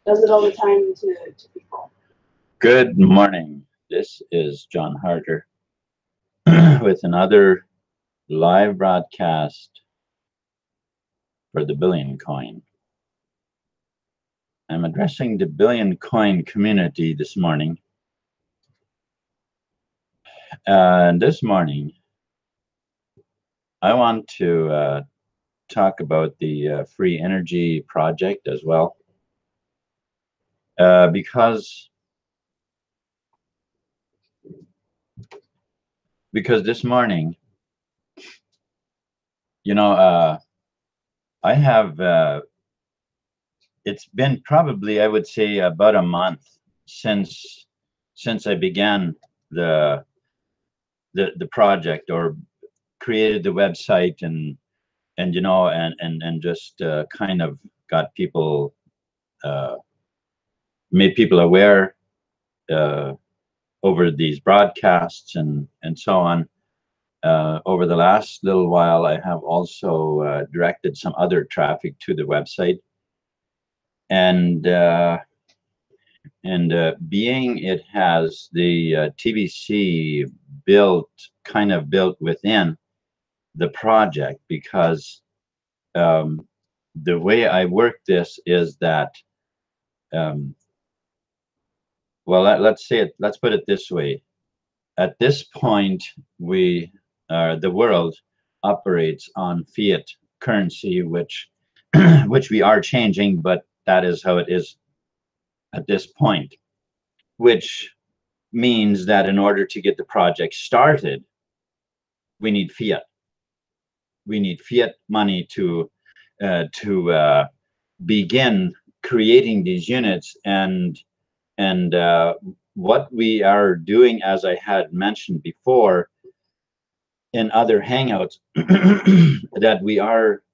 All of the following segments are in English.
does it all the time to people. Good morning. This is John Harder with another live broadcast for the Billion Coin. I'm addressing the Billion Coin community this morning. And this morning, I want to talk about the free energy project as well, because this morning, you know, I have it's been probably, I would say, about a month since I began the the project, or created the website, and just kind of got people, uh, made people aware uh, over these broadcasts and so on. Over the last little while, I have also directed some other traffic to the website, and being it has the TBC built within the project, because the way I work this is that, um, well, let's put it this way. At this point, the world operates on fiat currency, which which we are changing, but that is how it is at this point. Which means that in order to get the project started, we need fiat. We need fiat money to begin creating these units, and what we are doing, as I had mentioned before in other hangouts, that we are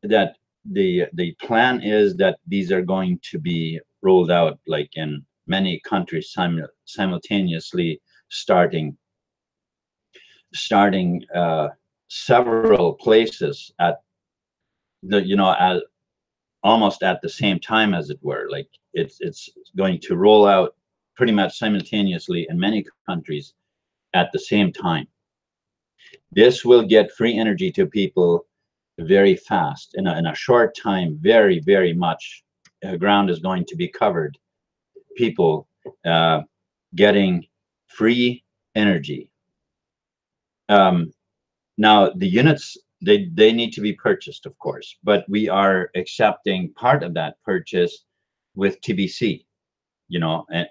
that the plan is that these are going to be rolled out like in many countries simultaneously, starting several places at the almost at the same time, as it were. Like it's going to roll out pretty much simultaneously in many countries at the same time. This will get free energy to people very fast, in a short time. Very much ground is going to be covered. People getting free energy. Um, Now, the units, they need to be purchased, of course, but we are accepting part of that purchase with TBC,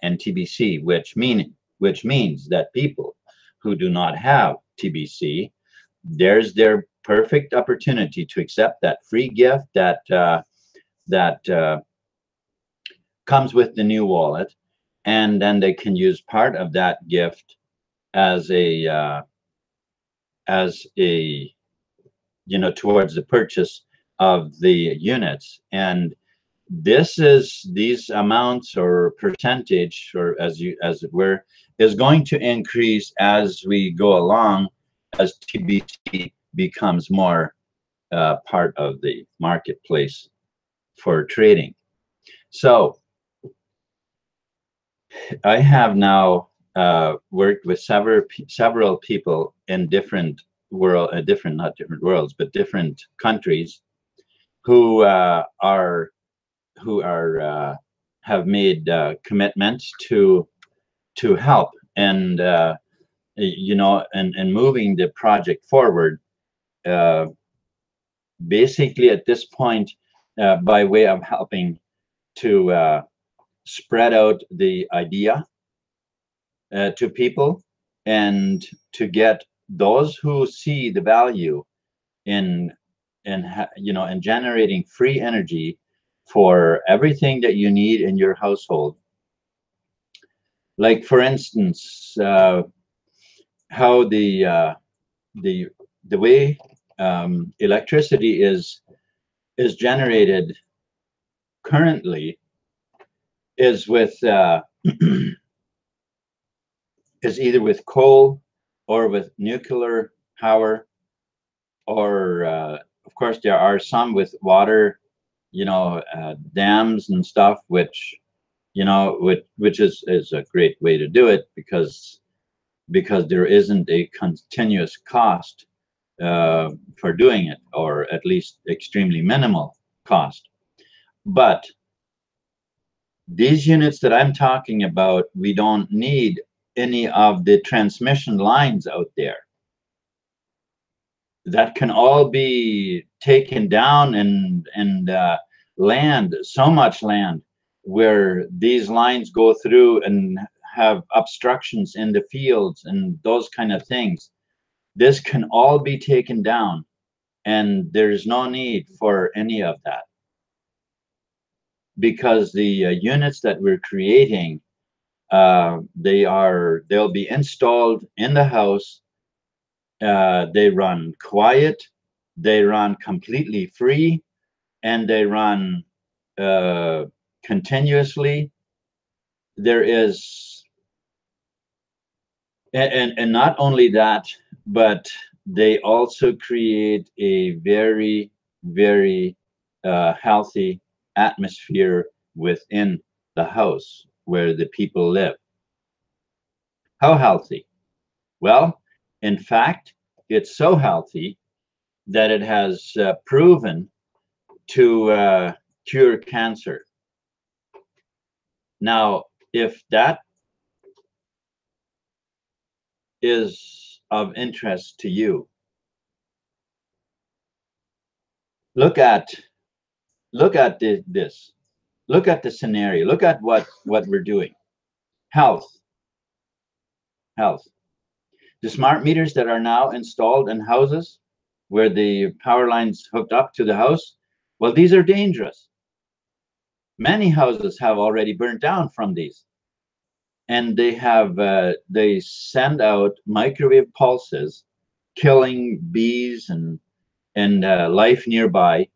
and TBC, which means that people who do not have TBC, there's their perfect opportunity to accept that free gift that comes with the new wallet, and then they can use part of that gift as a towards the purchase of the units. And these amounts or percentage, or as it were, is going to increase as we go along, as TBC becomes more part of the marketplace for trading. So I have now worked with several people in different, not different worlds, but different countries, who have made commitments to help, and moving the project forward. Uh, Basically, at this point, by way of helping to spread out the idea to people, and to get those who see the value in in generating free energy for everything that you need in your household. Like, for instance, how the the way electricity is generated currently is with is either with coal or with nuclear power, or of course there are some with water dams and stuff, which which is a great way to do it, because there isn't a continuous cost for doing it, or at least extremely minimal cost. But these units that I'm talking about, we don't need any of the transmission lines out there. That can all be taken down, and land, so much land where these lines go through and have obstructions in the fields and those kind of things. This can all be taken down, and there's no need for any of that, because the units that we're creating, they'll be installed in the house. They run quiet, they run completely free, and they run continuously. There is, and not only that, but they also create a very, very healthy atmosphere within the house where the people live. How healthy? Well, in fact, it's so healthy that it has proven to cure cancer. Now, if that is of interest to you, look at this. Look at the scenario. Look at what we're doing. Health. The smart meters that are now installed in houses where the power line's hooked up to the house, well, these are dangerous. Many houses have already burnt down from these, and they send out microwave pulses, killing bees and life nearby.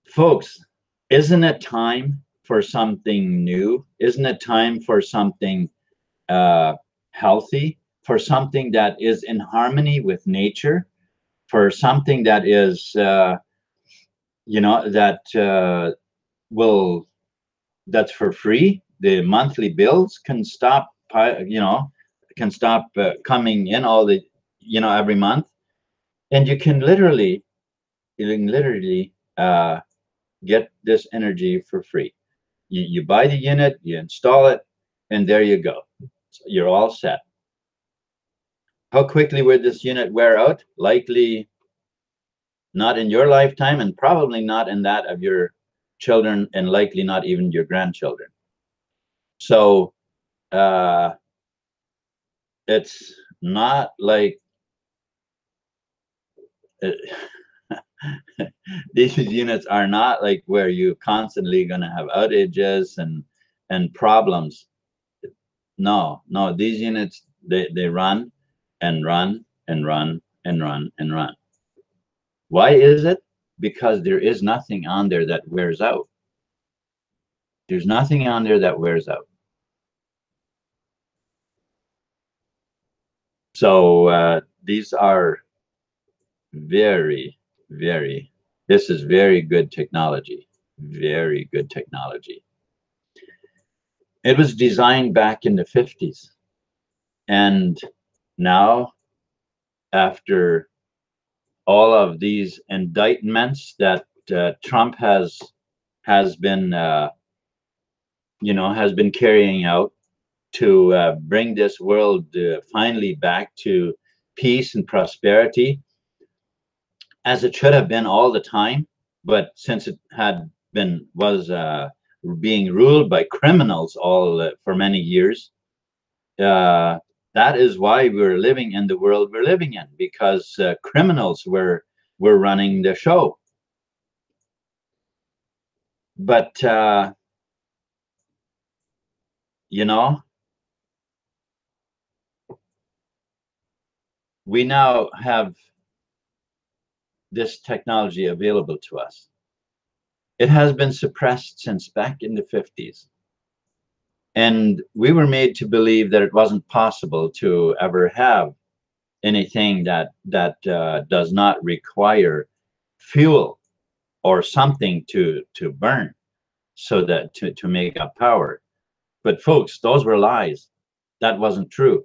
Folks, isn't it time for something new? Isn't it time for something healthy, for something that is in harmony with nature, for something that is that's for free? The monthly bills can stop coming in all the every month, and you can literally get this energy for free. You buy the unit, you install it, and there you go. You're all set. How quickly will this unit wear out? Likely not in your lifetime, and probably not in that of your children, and likely not even your grandchildren. So it's not like these units are not like where you're constantly going to have outages and problems. No, these units, they run and run and run and run and run. Why is it? Because there is nothing on there that wears out. There's nothing on there that wears out. So these are very, very, this is very good technology. Very good technology. It was designed back in the 50s. And now, after all of these indictments that Trump has been carrying out to bring this world finally back to peace and prosperity, as it should have been all the time, but since it was being ruled by criminals all for many years, that is why we're living in the world we're living in, because criminals were running the show. But we now have this technology available to us. It has been suppressed since back in the 50s. And we were made to believe that it wasn't possible to ever have anything that does not require fuel. or something to burn, so that to make up power. But folks, those were lies. That wasn't true.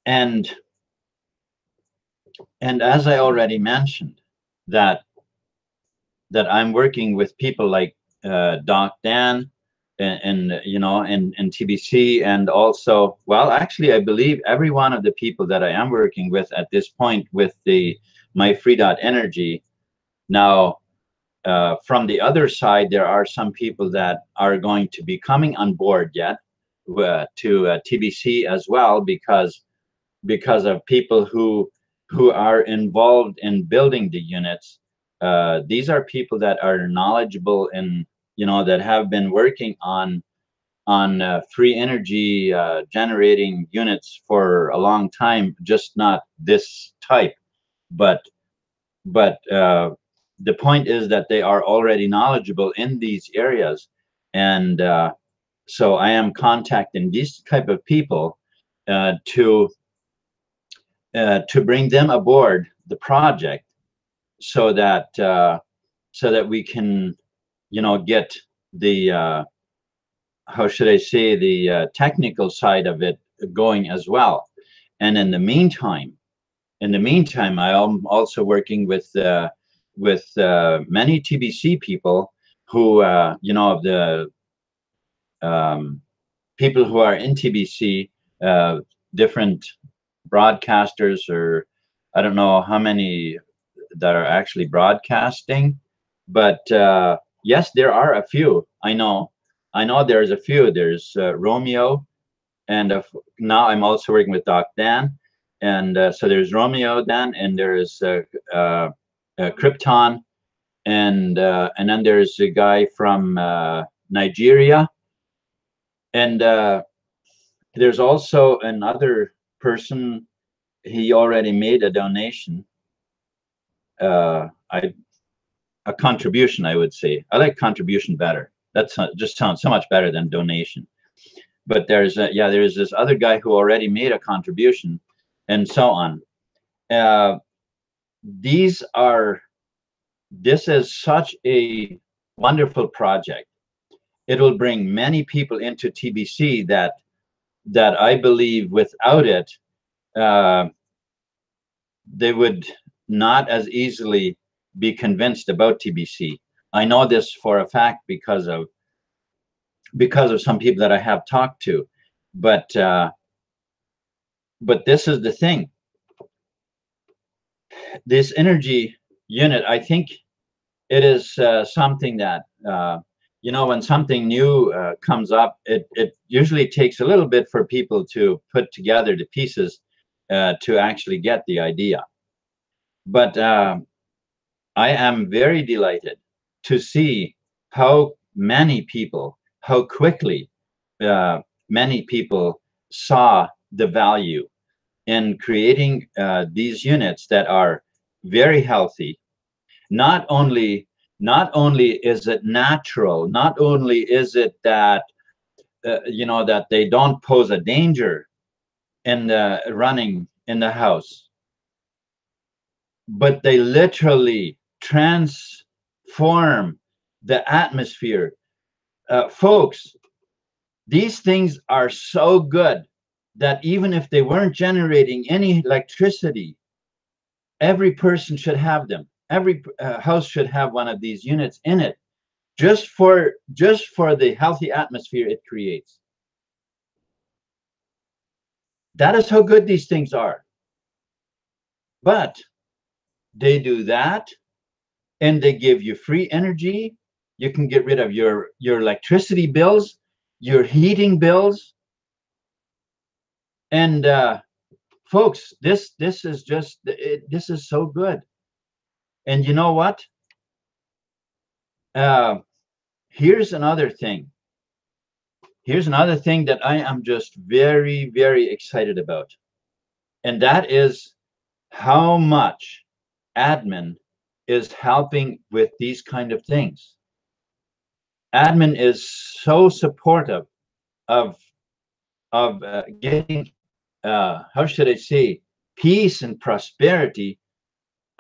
And as I already mentioned, that I'm working with people like Doc Dan and you know, and TBC, and also, well, actually, I believe every one of the people that I am working with at this point with the my free dot energy. Now, from the other side, there are some people that are going to be coming on board yet to TBC as well, because of people who are involved in building the units. These are people that are knowledgeable and, you know, that have been working on free energy generating units for a long time, just not this type, but the point is that they are already knowledgeable in these areas. And so I am contacting these type of people to bring them aboard the project, so that we can, you know, get the how should I say, the technical side of it going as well. And in the meantime, I am also working with many TBC people who, you know, the people who are in TBC, different broadcasters, or I don't know how many that are actually broadcasting, but yes, there are a few. I know there's a few. There's Romeo, and now I'm also working with Doc Dan, and so there's Romeo Dan, and there's Krypton, and then there's a guy from Nigeria, and there's also another person. He already made a donation. A contribution, I would say. I like contribution better. That's just sounds so much better than donation. But there's this other guy who already made a contribution, and so on. This is such a wonderful project. It will bring many people into TBC that I believe without it, they would not as easily be convinced about TBC. I know this for a fact because of some people that I have talked to, but this is the thing. This energy unit, I think it is something that you know, when something new comes up, it usually takes a little bit for people to put together the pieces to actually get the idea. But I am very delighted to see how many people, how quickly many people saw the value in creating these units that are very healthy. Not only is it natural, not only is it that you know, that they don't pose a danger in the running in the house, but they literally transform the atmosphere. Folks, these things are so good that even if they weren't generating any electricity, every person should have them. Every house should have one of these units in it, just for the healthy atmosphere it creates. That is how good these things are. But they do that, and they give you free energy. You can get rid of your electricity bills, your heating bills, and folks, this is just this is so good. And you know what? Here's another thing. Here's another thing that I am just very, very excited about, and that is how much admin is helping with these kind of things. Admin is so supportive of getting how should I say, peace and prosperity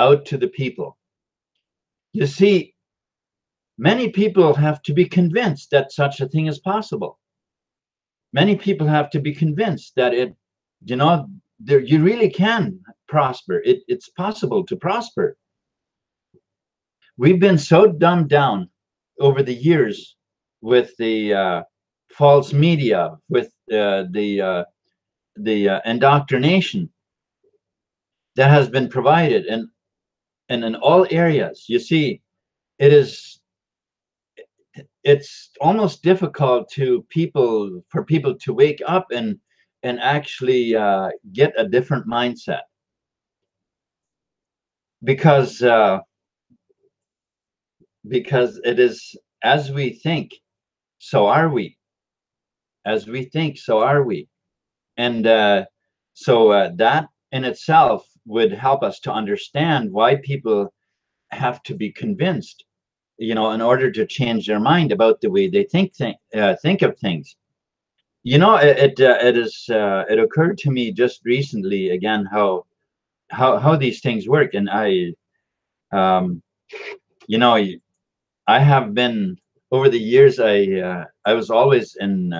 out to the people. You see, many people have to be convinced that such a thing is possible. Many people have to be convinced that you really can prosper. It's possible to prosper. We've been so dumbed down over the years with the false media, with the indoctrination that has been provided, and in all areas. You see, it's almost difficult for people to wake up and actually get a different mindset, because it is, as we think, so are we. As we think, so are we. And that in itself would help us to understand why people have to be convinced, in order to change their mind about the way they think of things. It occurred to me just recently again how these things work. And um, I have been, over the years, I was always in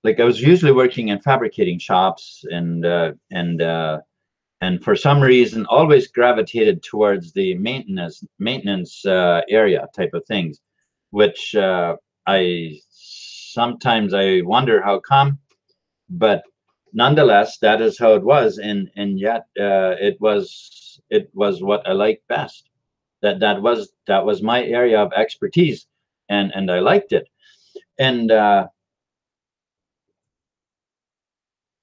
like, I was usually working in fabricating shops, and for some reason always gravitated towards the maintenance area type of things, which I sometimes I wonder how come, but nonetheless that is how it was, and yet it was what I liked best. That was my area of expertise, and I liked it. And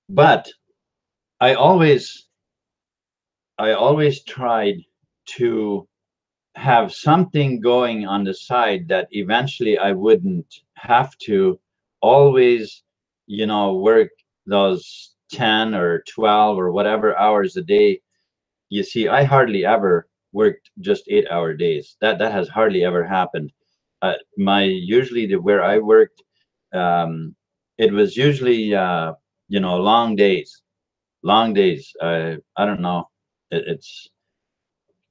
but I always tried to have something going on the side that eventually I wouldn't have to always, work those 10 or 12 or whatever hours a day. You see, I hardly ever worked just 8-hour days. That has hardly ever happened. Where I worked, it was usually long days. I don't know. It's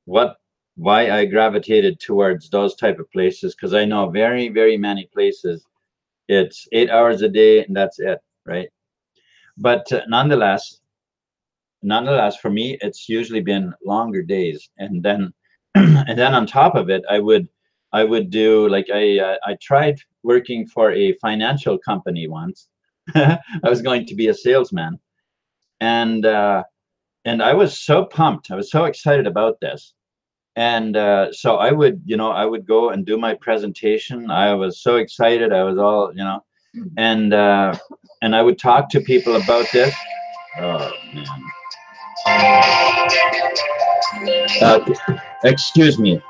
why I gravitated towards those type of places, because I know very, very many places it's 8 hours a day and that's it, right? But nonetheless, for me, it's usually been longer days, and then and then on top of it, I would do, like, I tried working for a financial company once. I was going to be a salesman, and I was so pumped. I was so excited about this. And so I would go and do my presentation. I was so excited. I was all, and I would talk to people about this. Oh man. Uh, Excuse me.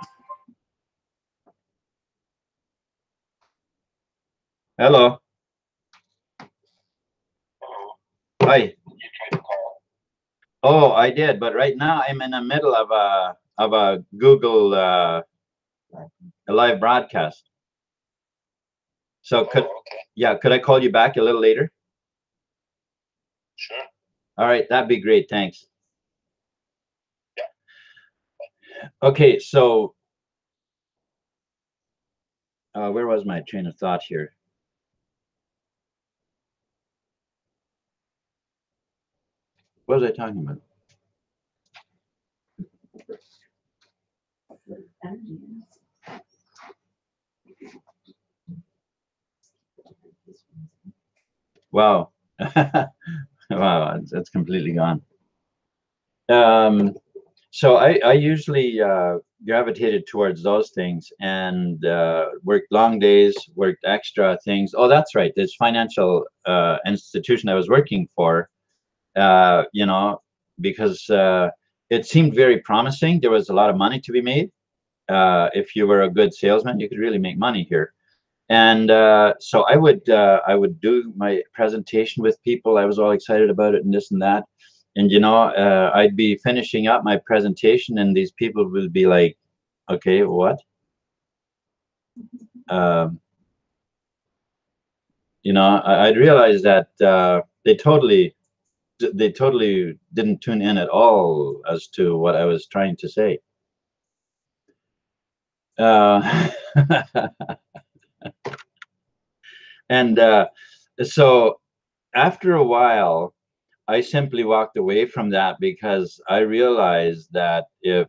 Hello. Hi. Oh, I did, but right now I'm in the middle of a Google a live broadcast. So could I call you back a little later? Sure. All right, that'd be great. Thanks. Okay, so where was my train of thought here? What was I talking about? Wow. Wow, it's completely gone. So I usually gravitated towards those things, and worked long days, worked extra things. Oh, that's right. This financial institution I was working for, because it seemed very promising. There was a lot of money to be made. If you were a good salesman, you could really make money here. And so I would do my presentation with people. I was all excited about it and this and that. And I'd be finishing up my presentation, and these people will be like, "Okay, what?" I'd realize that they totally they totally didn't tune in at all as to what I was trying to say. And so after a while, I simply walked away from that because I realized that if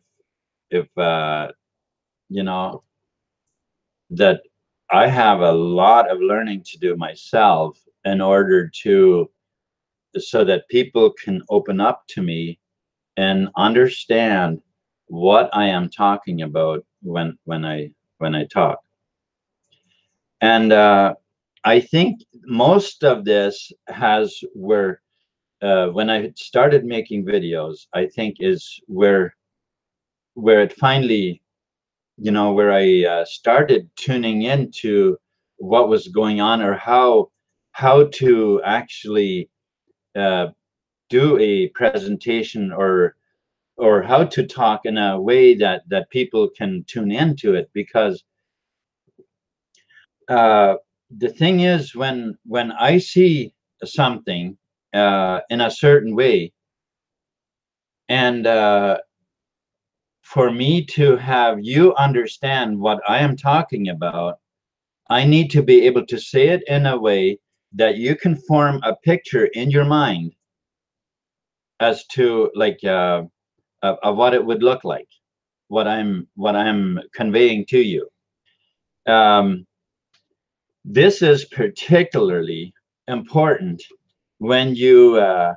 you know, that I have a lot of learning to do myself in order to, so that people can open up to me and understand what I am talking about when I talk. And I think most of this has where when I started making videos, I think is where it finally, you know, where I started tuning into what was going on, or how to actually uh, do a presentation, or how to talk in a way that people can tune into it. Because the thing is, when I see something in a certain way, and for me to have you understand what I am talking about, I need to be able to say it in a way that you can form a picture in your mind as to, like, of what it would look like, what I'm conveying to you. Um, this is particularly important when you have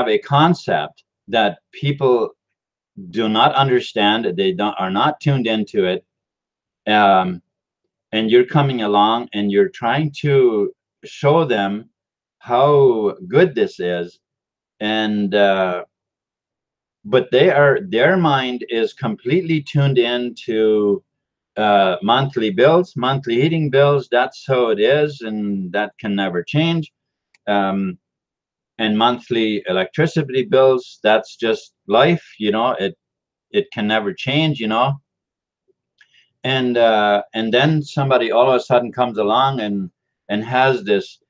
a concept that people do not understand, they don't are not tuned into it, um, and you're coming along and you're trying to show them how good this is, and but their mind is completely tuned into monthly bills, monthly heating bills. That's how it is, and that can never change. um, and monthly electricity bills, that's just life, you know, it can never change, you know. And then somebody all of a sudden comes along and has this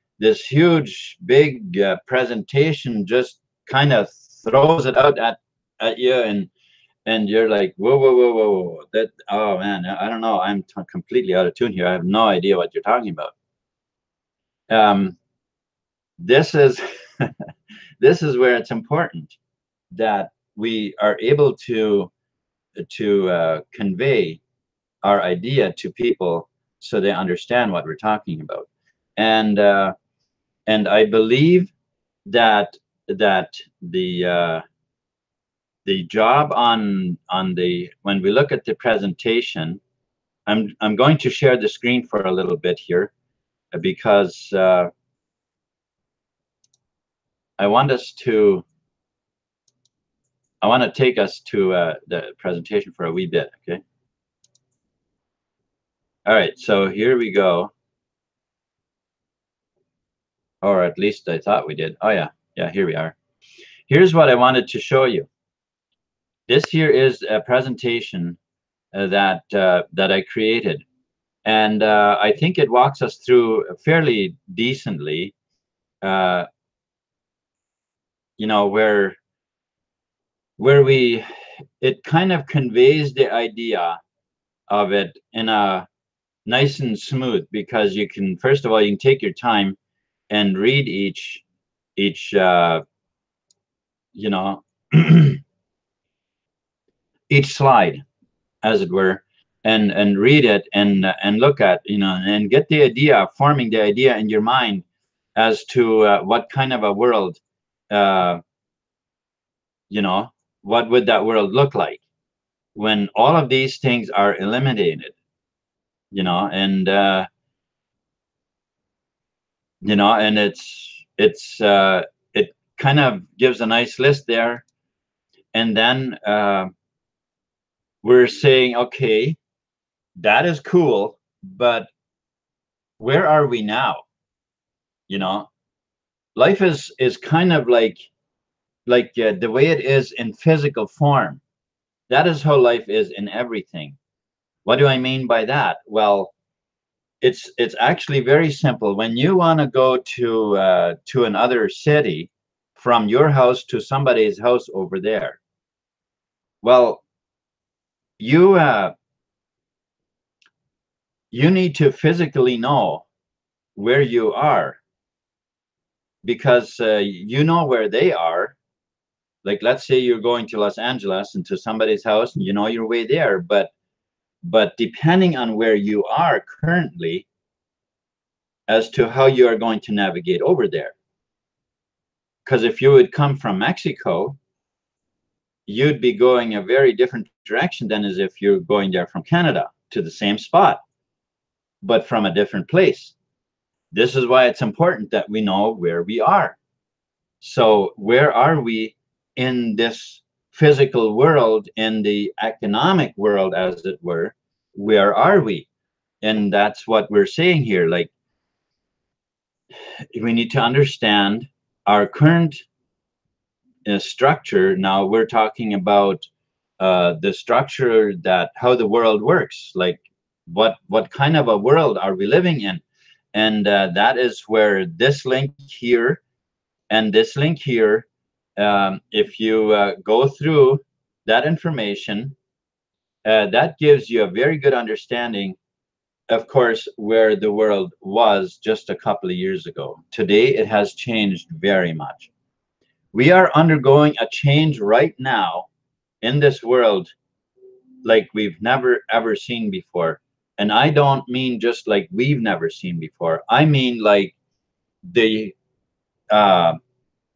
huge big presentation, just kind of throws it out at you, and you're like, whoa, whoa, whoa, whoa, whoa. That, oh man, I don't know, I'm completely out of tune here, I have no idea what you're talking about. This is this is where it's important that we are able to convey our idea to people so they understand what we're talking about. And I believe that the job on the, when we look at the presentation, I'm going to share the screen for a little bit here, because I want to take us to the presentation for a wee bit. Okay. All right, so here we go. Or at least I thought we did. Oh yeah, here we are. Here's what I wanted to show you. This here is a presentation that I created, and I think it walks us through fairly decently. Uh, you know, where it kind of conveys the idea of it in a nice and smooth, because you can, first of all, you can take your time and read each you know each slide, as it were, and read it and look at, you know, and get the idea, forming the idea in your mind as to what kind of a world, uh, you know, what would that world look like when all of these things are eliminated, you know. And you know, and it kind of gives a nice list there. And then we're saying, okay, that is cool, but where are we now? You know, life is kind of like the way it is in physical form. That is how life is in everything. What do I mean by that? Well, it's actually very simple. When you want to go to another city from your house to somebody's house over there, well, you you need to physically know where you are, because you know where they are. Like, let's say you're going to Los Angeles and to somebody's house, and you know your way there, but depending on where you are currently as to how you are going to navigate over there. Because if you would come from Mexico, you'd be going a very different direction than as if you're going there from Canada to the same spot, but from a different place. This is why it's important that we know where we are. So where are we in this physical world, in the economic world, as it were? Where are we? And that's what we're saying here. Like, we need to understand our current structure. Now we're talking about the structure, that how the world works, like what kind of a world are we living in. And that is where this link here and this link here, if you go through that information, that gives you a very good understanding, of course, where the world was just a couple of years ago. Today it has changed very much. We are undergoing a change right now in this world like we've never ever seen before. And I don't mean just like we've never seen before. I mean like the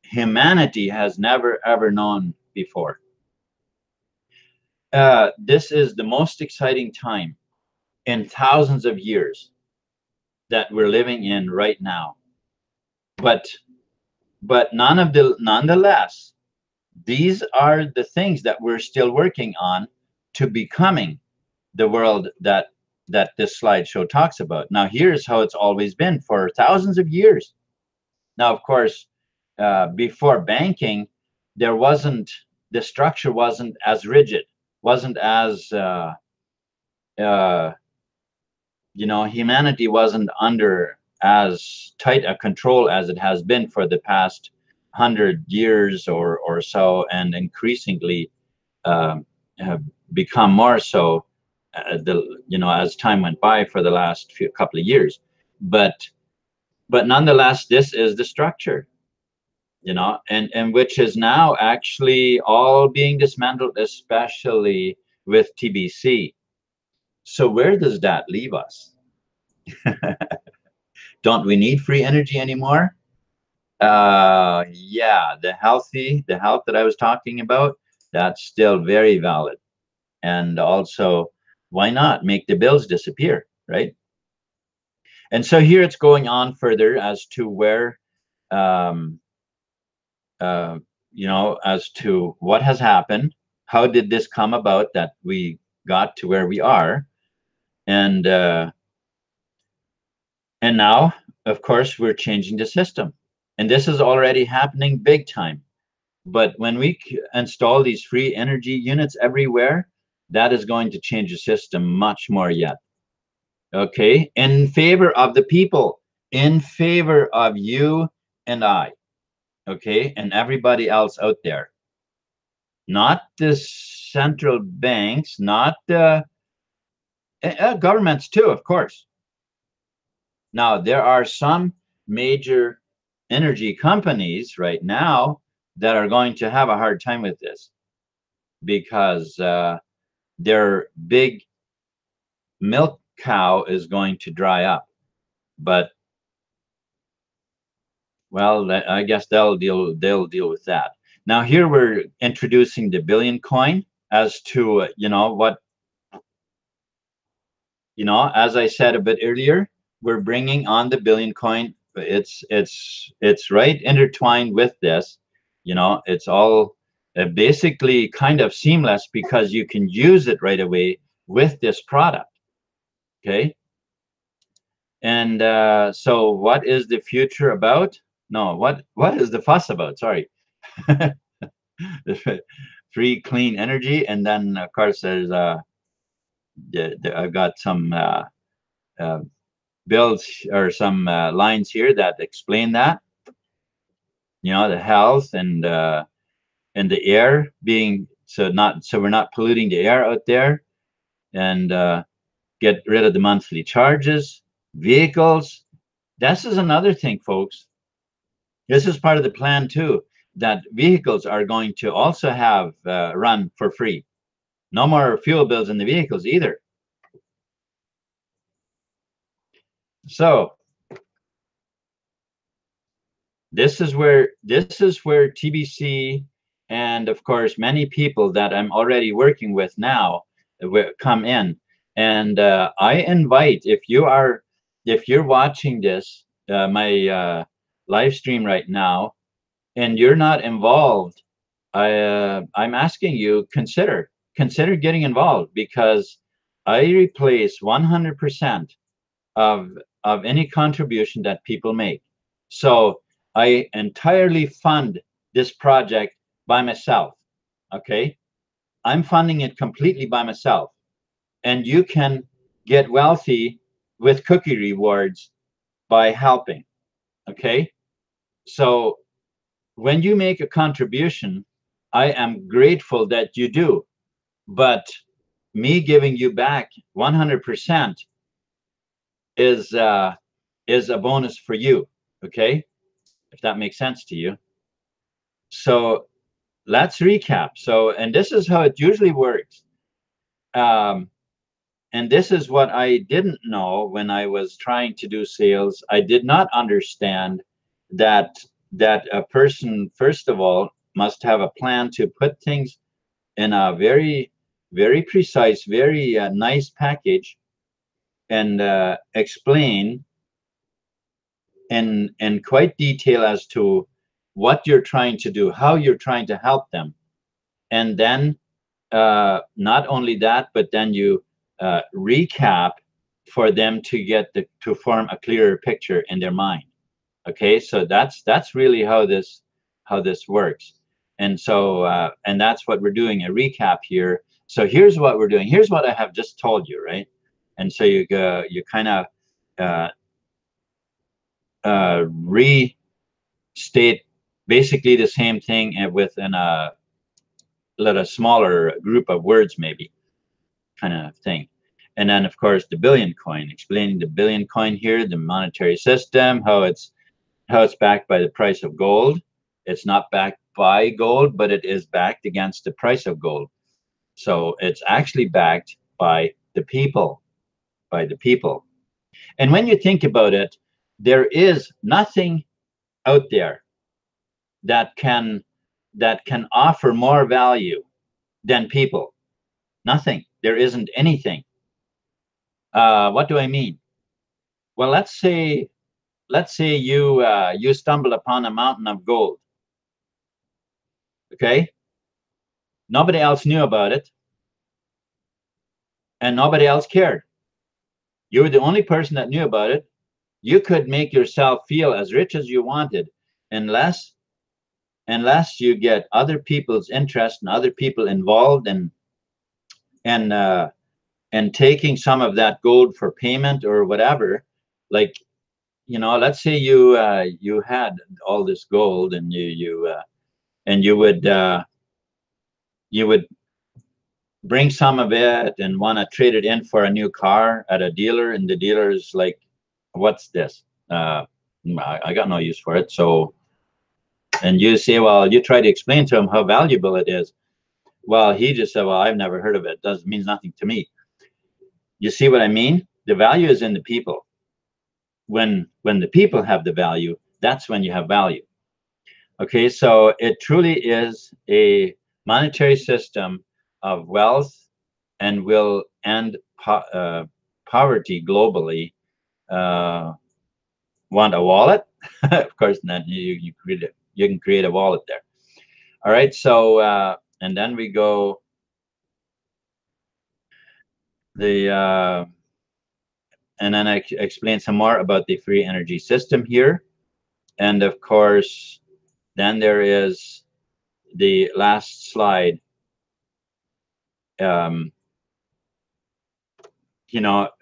humanity has never ever known before. This is the most exciting time in thousands of years that we're living in right now. But nonetheless, these are the things that we're still working on to becoming the world that this slideshow talks about. Now, here's how it's always been for thousands of years. Now, of course, before banking, there wasn't, the structure wasn't as rigid, wasn't as you know, humanity wasn't under as tight a control as it has been for the past 100 years or so, and increasingly have become more so as time went by for the last couple of years. But nonetheless, this is the structure, and which is now actually all being dismantled, especially with TBC. So where does that leave us? Don't we need free energy anymore? Yeah, the health that I was talking about, that's still very valid. And also, why not make the bills disappear, right? And so here it's going on further as to where, as to what has happened. How did this come about that we got to where we are? And now, of course, we're changing the system. And this is already happening big time. But when we install these free energy units everywhere, that is going to change the system much more yet. Okay, in favor of the people, in favor of you and I, okay, and everybody else out there. Not the central banks, not the governments too, of course. Now, there are some major energy companies right now that are going to have a hard time with this, because their big milk cow is going to dry up. But well, I guess they'll deal with that. Now here we're introducing the billion coin as to as I said a bit earlier, we're bringing on the billion coin. It's right intertwined with this. It's all basically kind of seamless, because you can use it right away with this product. Okay. And so what is the future about? No, what is the fuss about? Sorry. Free clean energy. And then of course there's I've got some builds or some lines here that explain that, you know, the health and the air being, so we're not polluting the air out there, and get rid of the monthly charges. Vehicles, this is another thing, folks. This is part of the plan too, that vehicles are going to also have run for free. No more fuel bills in the vehicles either. So this is where TBC and of course many people that I'm already working with now will come in. And I invite, if you're watching this my live stream right now and you're not involved, I'm asking you, consider getting involved, because I replace 100% of any contribution that people make. So I entirely fund this project by myself. Okay, I'm funding it completely by myself, and you can get wealthy with cookie rewards by helping. Okay, so when you make a contribution, I am grateful that you do, but me giving you back 100% is a bonus for you. Okay, if that makes sense to you. So let's recap. So, and this is how it usually works. And this is what I didn't know when I was trying to do sales. I did not understand that a person, first of all, must have a plan to put things in a very, very precise, very nice package, and explain in quite detail as to what you're trying to do, how you're trying to help them. And then not only that, but then you recap for them to get to form a clearer picture in their mind. Okay, so that's really how this works. And so and that's what we're doing, a recap here. So here's what we're doing. Here's what I have just told you, right? And so you kind of restate basically the same thing within a smaller group of words, maybe, kind of thing. And then of course the billion coin, explaining the billion coin here, the monetary system, how it's backed by the price of gold. It's not backed by gold, but it is backed against the price of gold. So it's actually backed by the people, And when you think about it, there is nothing out there that can offer more value than people. Nothing. There isn't anything. What do I mean? Well, let's say you stumble upon a mountain of gold. Okay, nobody else knew about it, and nobody else cared. You were the only person that knew about it. You could make yourself feel as rich as you wanted, unless you get other people's interest and other people involved and taking some of that gold for payment or whatever. Like, let's say you had all this gold, and you would bring some of it and want to trade it in for a new car at a dealer, and the dealer is like, what's this? I got no use for it. So, and you say, well, you try to explain to him how valuable it is. Well, he just said, well, I've never heard of it. Doesn't mean nothing to me. You see what I mean? The value is in the people. When the people have the value, that's when you have value. Okay, so it truly is a monetary system of wealth, and will end poverty globally. Want a wallet? Of course, then you can create a wallet there. All right, so and then we go and then I explain some more about the free energy system here. And of course, then there is the last slide,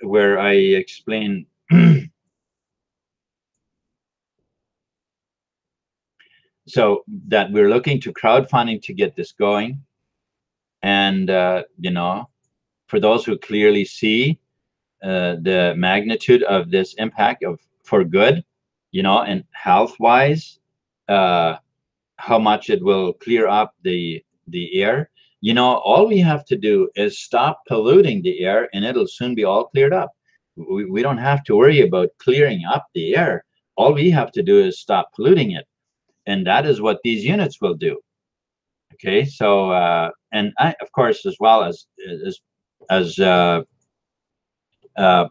where I explain So that we're looking to crowdfunding to get this going. And, you know, for those who clearly see the magnitude of this impact for good, you know, and health-wise, how much it will clear up the air. You know, all we have to do is stop polluting the air, and it'll soon be all cleared up. We don't have to worry about clearing up the air. All we have to do is stop polluting it, and that is what these units will do. Okay, so and of course, as well as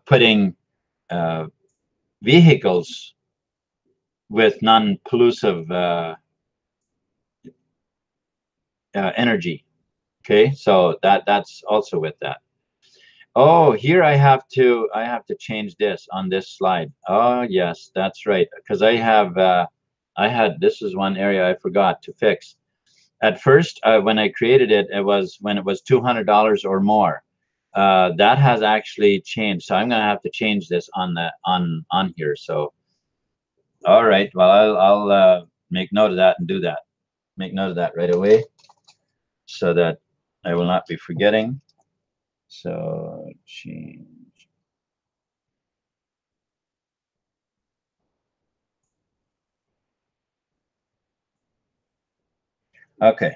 putting vehicles with non-pollusive energy. Okay, so that's also with that. Oh, here I have to change this on this slide. Oh yes, that's right, because I had this is one area I forgot to fix. At first, when I created it, it was when it was $200 or more. That has actually changed, so I'm gonna have to change this on the on here. So, all right, well I'll make note of that and do that. Make note of that right away, so that I will not be forgetting. So change. Okay.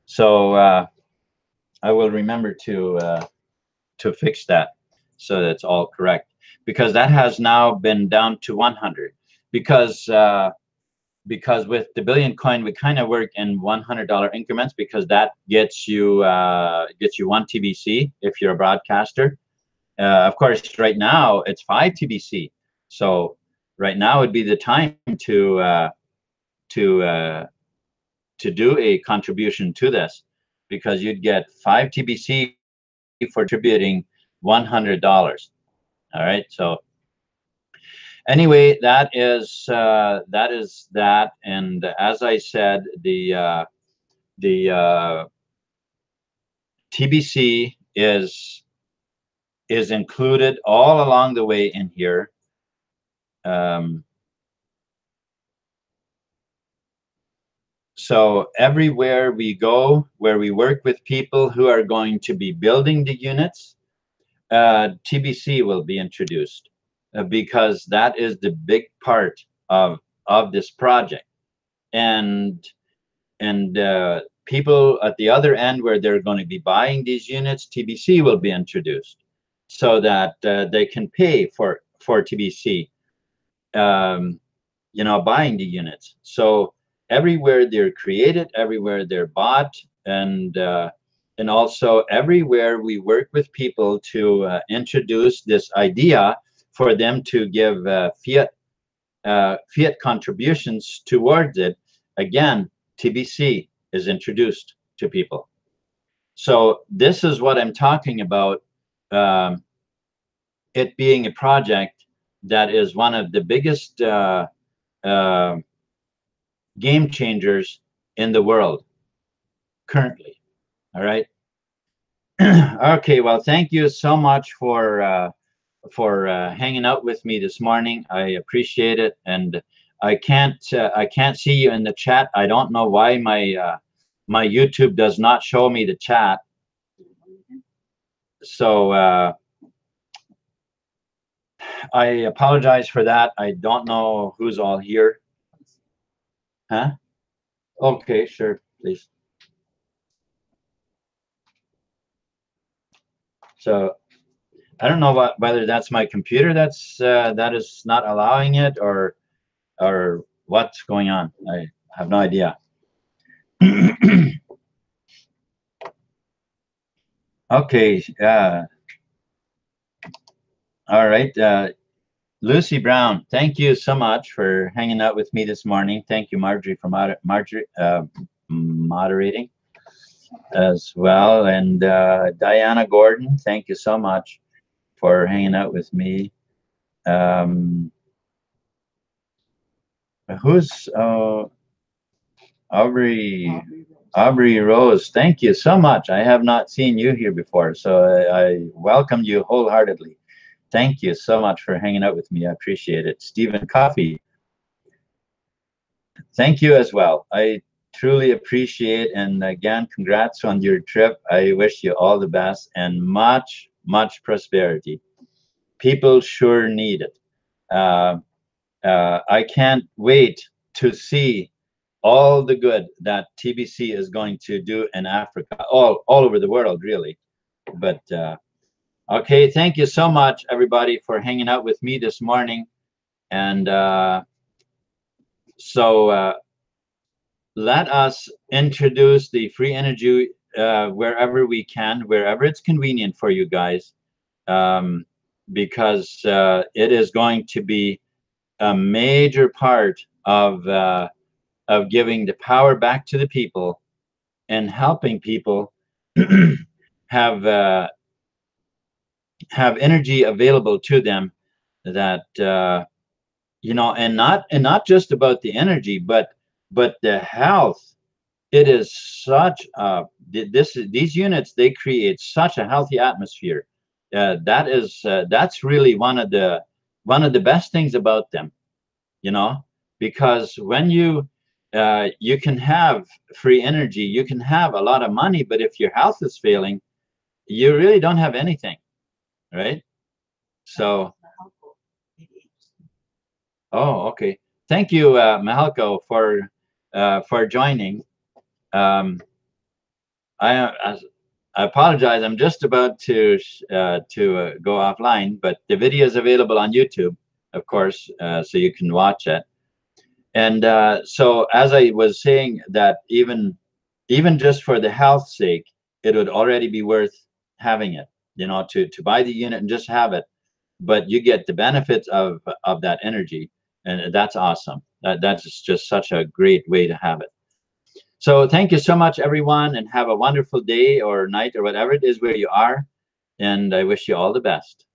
So I will remember to fix that so that's all correct, because that has now been down to 100, because with the billion coin we kind of work in $100 increments, because that gets you 1 TBC if you're a broadcaster. Of course, right now it's 5 TBC. So right now would be the time to do a contribution to this, because you'd get 5 TBC for contributing $100. All right. So anyway, that is that. And as I said, the TBC is included all along the way in here. So everywhere we go, where we work with people who are going to be building the units, TBC will be introduced, because that is the big part of this project. And people at the other end, where they're going to be buying these units, TBC will be introduced, so that they can pay for TBC, you know, buying the units. So everywhere they're created, everywhere they're bought, and also everywhere we work with people to introduce this idea for them to give fiat contributions towards it. Again, TBC is introduced to people. So this is what I'm talking about, it being a project that is one of the biggest game changers in the world currently. All right. Okay, well, thank you so much for hanging out with me this morning. I appreciate it. And I can't see you in the chat. I don't know why my YouTube does not show me the chat. So I apologize for that. I don't know who's all here. Huh? Okay, sure, please. So I don't know whether that's my computer that is not allowing it, or what's going on. I have no idea. Okay. All right. Lucy Brown, thank you so much for hanging out with me this morning. Thank you, Marjorie, for moderating as well. And Diana Gordon, thank you so much for hanging out with me. Who's Aubrey Rose? Thank you so much. I have not seen you here before, so I welcome you wholeheartedly. Thank you so much for hanging out with me. I appreciate it. Stephen Coffey, thank you as well. I truly appreciate, and again, congrats on your trip. I wish you all the best and much, much prosperity. People sure need it. I can't wait to see all the good that TBC is going to do in Africa, all over the world, really. But okay, thank you so much, everybody, for hanging out with me this morning. And so let us introduce the free energy wherever we can, wherever it's convenient for you guys, because it is going to be a major part of giving the power back to the people and helping people have energy available to them that you know, and not just about the energy, but the health. It is such these units, they create such a healthy atmosphere. That's really one of the best things about them, you know, because when you you can have free energy, you can have a lot of money, but if your health is failing, you really don't have anything, right? So oh, okay, thank you, Mahalko, for joining. um, I apologize. I'm just about to go offline, but the video is available on YouTube, of course, so you can watch it. And so, as I was saying, that even just for the health sake, it would already be worth having it. You know, to buy the unit and just have it, but you get the benefits of that energy, and that's awesome. That's just such a great way to have it. So thank you so much, everyone, and have a wonderful day or night or whatever it is where you are. And I wish you all the best.